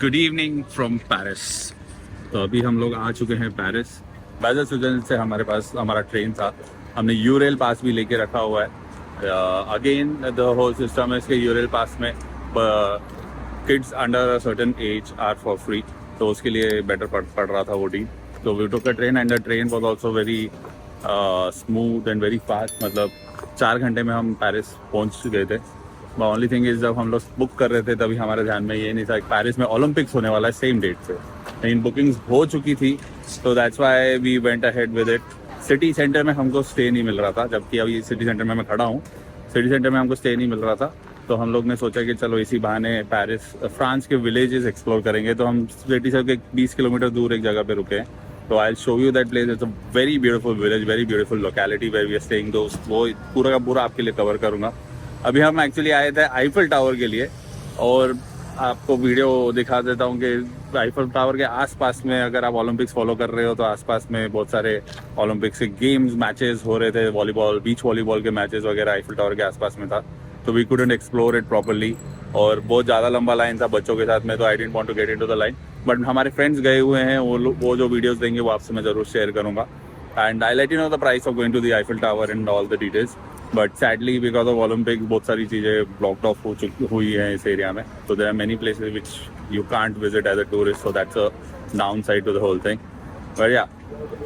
Good evening from Paris. तो अभी हम लोग आ चुके हैं पेरिस। बेजल स्विट्जरलैंड से हमारे पास हमारा ट्रेन था। हमने यूरेल पास भी लेके रखा हुआ है। अगेन द होल सिस्टम है इसके यूरेल पास में kids under a certain age are for free, तो उसके लिए बेटर पड़ रहा था वो डील। तो we took a train and the train was also very smooth and very fast. मतलब 4 घंटे में हम पेरिस पहुंच गए थे। द ओनली थिंग इज जब हम लोग बुक कर रहे थे तभी हमारे ध्यान में ये नहीं था कि पेरिस में ओलंपिक्स होने वाला है सेम डेट पे। लेकिन बुकिंग्स हो चुकी थी, तो that's why we went ahead with it. City centre में हमको स्टे नहीं मिल रहा था, जबकि अभी सिटी सेंटर में मैं खड़ा हूँ। सिटी सेंटर में हमको स्टे नहीं मिल रहा था, तो हम लोग ने सोचा कि चलो इसी बहाने पेरिस फ्रांस के विलेजेस एक्सप्लोर करेंगे। तो हम सिटी से 20 किलोमीटर दूर एक जगह पे रुके हैं। तो I show you that place. It's a very beautiful village, very beautiful locality where we are staying. दोस्त वो पूरा का पूरा आपके लिए कवर करूँगा। अभी हम एक्चुअली आए थे आईफल टावर के लिए, और आपको वीडियो दिखा देता हूँ कि आईफल टावर के आसपास में अगर आप ओलंपिक्स फॉलो कर रहे हो तो आसपास में बहुत सारे ओलंपिक्स के गेम्स मैचेस हो रहे थे। वॉलीबॉल, बीच वॉलीबॉल के मैचेस वगैरह आईफल टावर के आसपास में था। तो we couldn't explore it properly, और बहुत ज़्यादा लंबा लाइन था बच्चों के साथ में, तो I didn't want to get into the line. But हमारे फ्रेंड्स गए हुए हैं, वो जो वीडियोस देंगे वो आपसे मैं ज़रूर शेयर करूँगा। And I let you know the price of going to the Eiffel tower and all the details. But sadly because of Olympics बहुत सारी चीज़ें ब्लॉक्ड ऑफ हुई हैं इस एरिया में। तो there are many places which you can't visit as a tourist, so that's a downside to the whole thing. But yeah,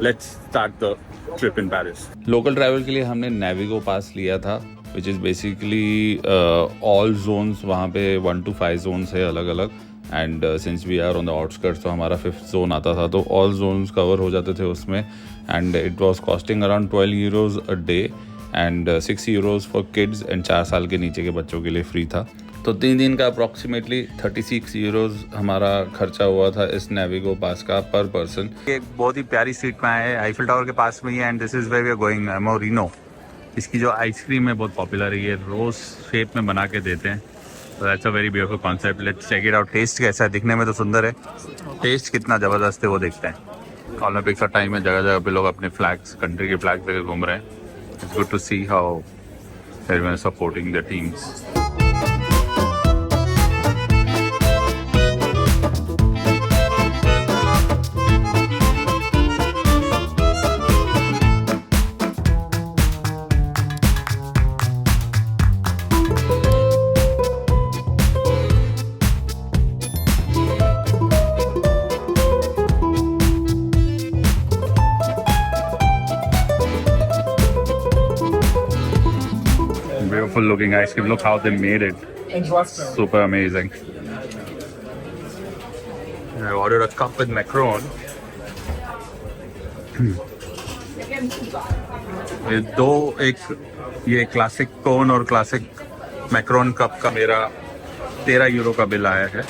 let's start the trip in Paris. Local travel के लिए हमने Navigo pass लिया था, which is basically all zones. वहाँ पे 1 to 5 zones है अलग अलग। And since we are on the outskirts, तो हमारा 5th जोन आता था, तो ऑल जोन्स कवर हो जाते थे उसमें। And it was costing around 12 euros a day and 6 euros for kids, and 4 साल के नीचे के बच्चों के लिए फ्री था। तो 3 दिन का अप्रॉक्सीमेटली 36 यूरोज हमारा खर्चा हुआ था इस नेविगो पास का पर पर्सन। एक बहुत ही प्यारी स्ट्रीट में है, आईफल टावर के पास में ही है, and this is where we are going, Morino. इसकी जो आइसक्रीम है बहुत पॉपुलर है, ये रोज शेप में बना के देते हैं। तो that's a very beautiful concept. Let's check it out. Test कैसा है? दिखने में तो सुंदर है, टेस्ट कितना ज़बरदस्त है वो देखते हैं। ओलंपिक्स का टाइम है, जगह जगह पे लोग अपने फ्लैग्स, कंट्री के फ्लैग्स लेकर घूम रहे हैं। It's good to see how everyone is supporting the teams. Beautiful looking ice cream. Look how they made it. Super amazing. I ordered a cup with macaron. ये क्लासिक कोन और classic Macron cup का मेरा 13 euro का bill आया है।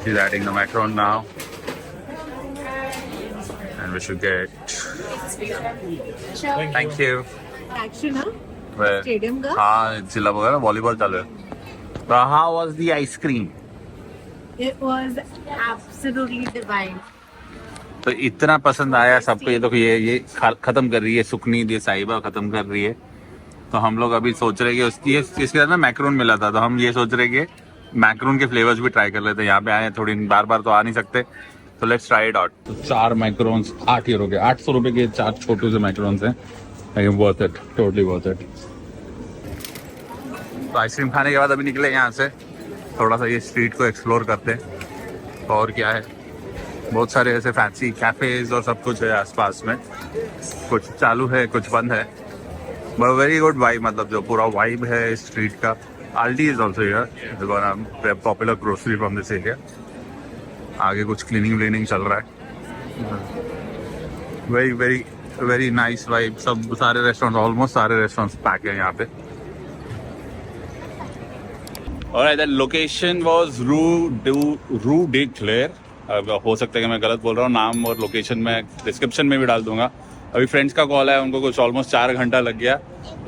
She's adding the macaron now. And we should get... Thank you. Action ना Where? Stadium का। हाँ, जिला वगैरह वॉलीबॉल चालू है। तो how was the ice cream? It was absolutely divine. तो इतना पसंद आया सबको। ये तो ये खत्म कर रही है, सुकनीद ये साहिबा खत्म कर रही है। तो हम लोग अभी सोच रहे कि इसके साथ में मैक्रोन मिला था, तो हम ये सोच रहे कि मैक्रोन के फ्लेवर्स भी ट्राई कर लेते हैं। यहाँ पे आए थोड़ी बार बार तो आ नहीं सकते, तो लेट्स ट्राई इट आउट। तो 4 मैक्रोन्स 8 यूरो के, 800 रुपए के 4 छोटे से मैक्रोन्स हैं। Worth it, totally worth it. तो आइसक्रीम खाने के बाद अभी निकले यहाँ से, थोड़ा सा ये स्ट्रीट को एक्सप्लोर करते हैं। और क्या है, बहुत सारे ऐसे फैंसी कैफेज और सब कुछ है आसपास में। कुछ चालू है, कुछ बंद है। बट वेरी गुड वाइब, मतलब जो पूरा वाइब है इस स्ट्रीट का। Aldi is also here, popular grocery from this area. आगे कुछ क्लीनिंग चल रहा है। Very very very nice vibe. सब सारे रेस्टोरेंट, ऑलमोस्ट सारे रेस्टोरेंट्स पैक है यहाँ पे। Alright, the location was Rue de Claire. हो सकता है कि मैं गलत बोल रहा हूँ, नाम और लोकेशन मैं डिस्क्रिप्शन में भी डाल दूंगा। अभी फ्रेंड्स का कॉल है, उनको कुछ ऑलमोस्ट 4 घंटा लग गया,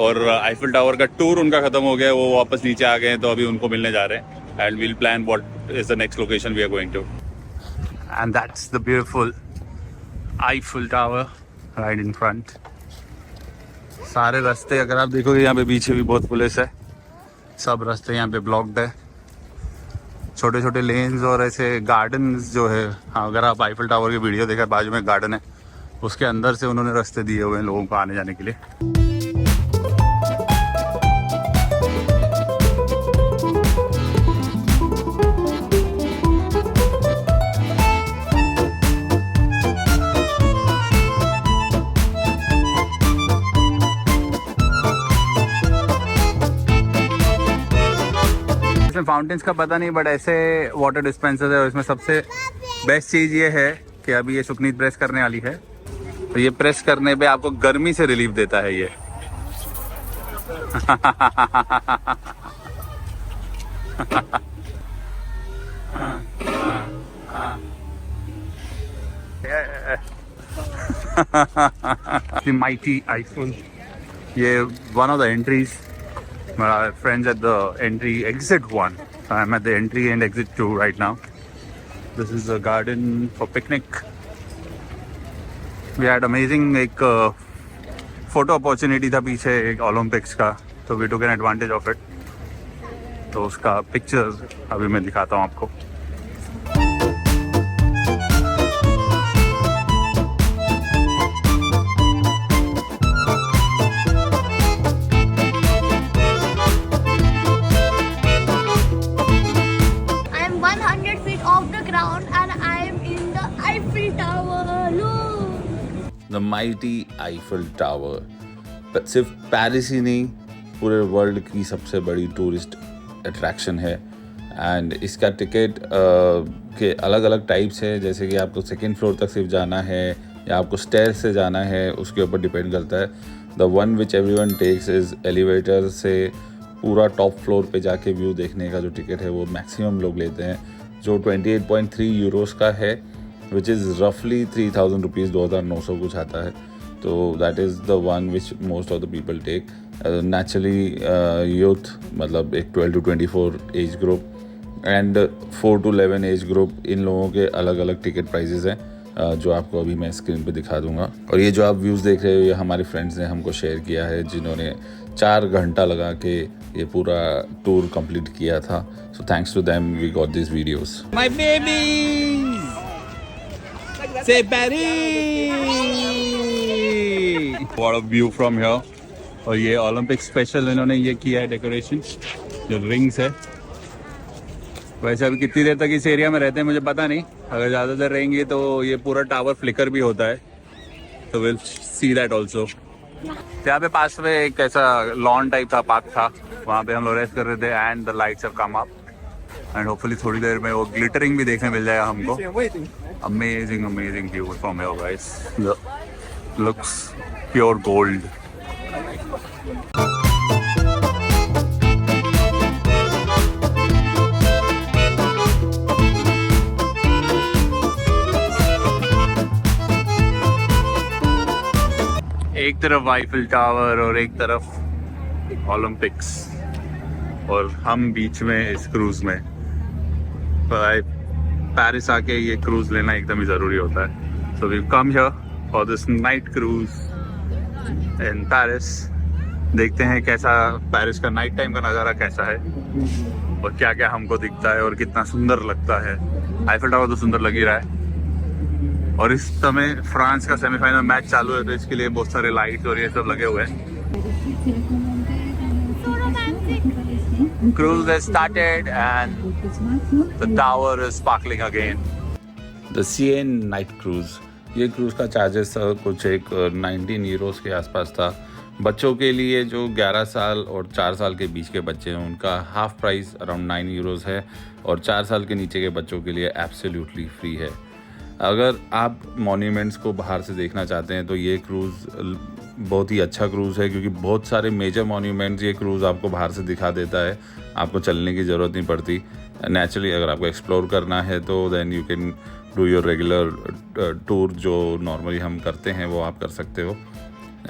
और आईफल टावर का टूर उनका खत्म हो गया, वो वापस नीचे आ गए हैं। तो अभी उनको मिलने जा रहे हैं, and we'll plan what is the next location we are going to. And that's the beautiful Eiffel tower right in front. सारे रास्ते अगर आप देखोगे यहाँ पे पीछे भी बहुत पुलिस है, सब रास्ते यहाँ पे ब्लॉक्ड है। छोटे छोटे लेन्स और ऐसे गार्डन्स जो है, हाँ, अगर आप आईफल टावर की वीडियो देखा, बाजू में गार्डन है, उसके अंदर से उन्होंने रास्ते दिए हुए हैं लोगों को आने जाने के लिए। इसमें फाउंटेन्स का पता नहीं, बट ऐसे वाटर डिस्पेंसर है और इसमें सबसे बेस्ट चीज़ ये है कि अभी ये सुकनीत प्रेस करने वाली है, तो ये प्रेस करने पे आपको गर्मी से रिलीफ देता है ये। The mighty Eiffel. ये one of the entries. My friends at the entry exit 1. I'm at the entry and exit 2 right now. This is a garden for picnic. We had amazing एक photo opportunity था पीछे एक Olympics का, तो we took an advantage of it. तो उसका pictures अभी मैं दिखाता हूँ आपको। द माइटी आईफल टावर सिर्फ पेरिस ही नहीं, पूरे वर्ल्ड की सबसे बड़ी टूरिस्ट अट्रैक्शन है। एंड इसका टिकट के अलग अलग टाइप्स है, जैसे कि आपको सेकेंड फ्लोर तक सिर्फ जाना है या आपको स्टेयर से जाना है, उसके ऊपर डिपेंड करता है। The one which everyone takes is elevator से पूरा टॉप फ्लोर पे जाके व्यू देखने का जो टिकट है वो मैक्सिमम लोग लेते हैं, जो 28.3 यूरोस का है, विच इज़ रफली 3000 रुपीज़, 2900 कुछ आता है। तो that is the one which most of the people take. Naturally youth, मतलब एक 12 to 24 age group and 4 to 11 age group, इन लोगों के अलग अलग टिकट प्राइजेज़ हैं, जो आपको अभी मैं स्क्रीन पे दिखा दूंगा। और ये जो आप व्यूज़ देख रहे हो, ये हमारे फ्रेंड्स ने हमको शेयर किया है, जिन्होंने 4 घंटा लगा के ये पूरा टूर कंप्लीट किया था। So thanks to them we got this videos. My baby से Paris, what a view from here. और ये ओलंपिक स्पेशल इन्होंने ये किया है डेकोरेशन, जो रिंग्स है। वैसे अभी कितनी देर तक इस एरिया में रहते हैं मुझे पता नहीं, अगर ज़्यादा देर रहेंगे तो ये पूरा टावर फ्लिकर भी होता है, तो विल सी दैट ऑल्सो। यहाँ पे पास में एक ऐसा लॉन टाइप था, पार्क था, वहाँ पे हम लोग रेस्ट कर रहे थे and the lights have come up and hopefully थोड़ी देर में वो ग्लिटरिंग भी देखने मिल जाएगा हमको। Amazing amazing view from here guys, looks pure gold. एक तरफ आईफल टावर और एक तरफ ओलंपिक्स, और हम बीच में इस क्रूज में। पेरिस आके ये क्रूज लेना एकदम ही ज़रूरी होता है। So we come here for this night cruise in Paris. देखते हैं कैसा पेरिस का नाइट टाइम का नज़ारा कैसा है और क्या क्या हमको दिखता है और कितना सुंदर लगता है। आईफल टावर तो सुंदर लग ही रहा है, और इस समय फ्रांस का सेमीफाइनल मैच चालू है, तो इसके लिए बहुत सारे लाइट्स और ये सब लगे हुए हैं। Cruise has started and the tower is sparkling again. The CN Night Cruise, ये क्रूज का चार्जेस कुछ एक 19 यूरोस के आसपास था। बच्चों के लिए जो 11 साल और 4 साल के बीच के बच्चे हैं, उनका हाफ प्राइस अराउंड 9 यूरोस है, और 4 साल के नीचे के बच्चों के लिए एब्सोल्युटली फ्री है। अगर आप मॉन्यूमेंट्स को बाहर से देखना चाहते हैं तो ये क्रूज़ बहुत ही अच्छा क्रूज़ है, क्योंकि बहुत सारे मेजर मॉन्यूमेंट्स ये क्रूज़ आपको बाहर से दिखा देता है, आपको चलने की ज़रूरत नहीं पड़ती। नेचुरली अगर आपको एक्सप्लोर करना है तो then you can do your regular tour, जो नॉर्मली हम करते हैं वो आप कर सकते हो।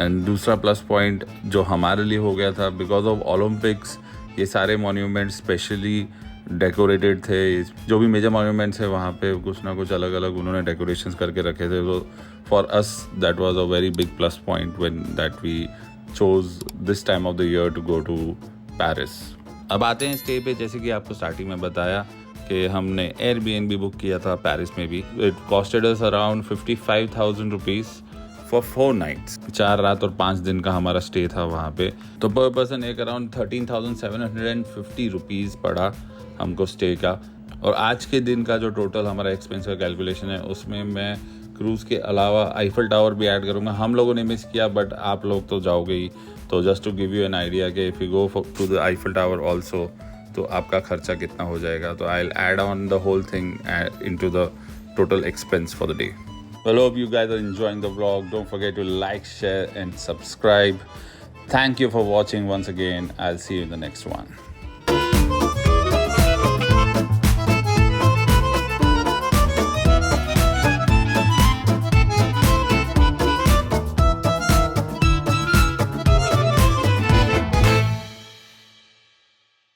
एंड दूसरा प्लस पॉइंट जो हमारे लिए हो गया था, बिकॉज ऑफ ओलंपिक्स ये सारे मॉन्यूमेंट्स स्पेशली डेकोरेटेड थे। जो भी मेजर मॉन्यूमेंट्स है वहाँ पे कुछ ना कुछ अलग अलग उन्होंने डेकोरेशंस करके रखे थे, तो for us that was a very big plus point when that we chose this time of the year to go to Paris. अब आते हैं स्टे पे। जैसे कि आपको स्टार्टिंग में बताया, कि हमने एयरबीएनबी बुक किया था पेरिस में भी. It costed us around 55,000 rupees for 4 nights. 4 रात और 5 दिन का हमारा स्टे था वहाँ पे. तो पर पर्सन एक अराउंड 13,750 रुपीज़ पड़ा हमको स्टे का. और आज के दिन का जो टोटल हमारा एक्सपेंस का कैलकुलेशन है उसमें मैं क्रूज़ के अलावा आईफल टावर भी ऐड करूँगा. हम लोगों ने मिस किया बट आप लोग तो जाओगे ही. तो just to give you an idea कि if you go to the Eiffel tower also तो आपका खर्चा कितना हो जाएगा. तो I will add on the whole thing into the total expense for the day. Well, hope you guys are enjoying the vlog. Don't forget to like, share and subscribe. Thank you for watching once again. I'll see you in the next one.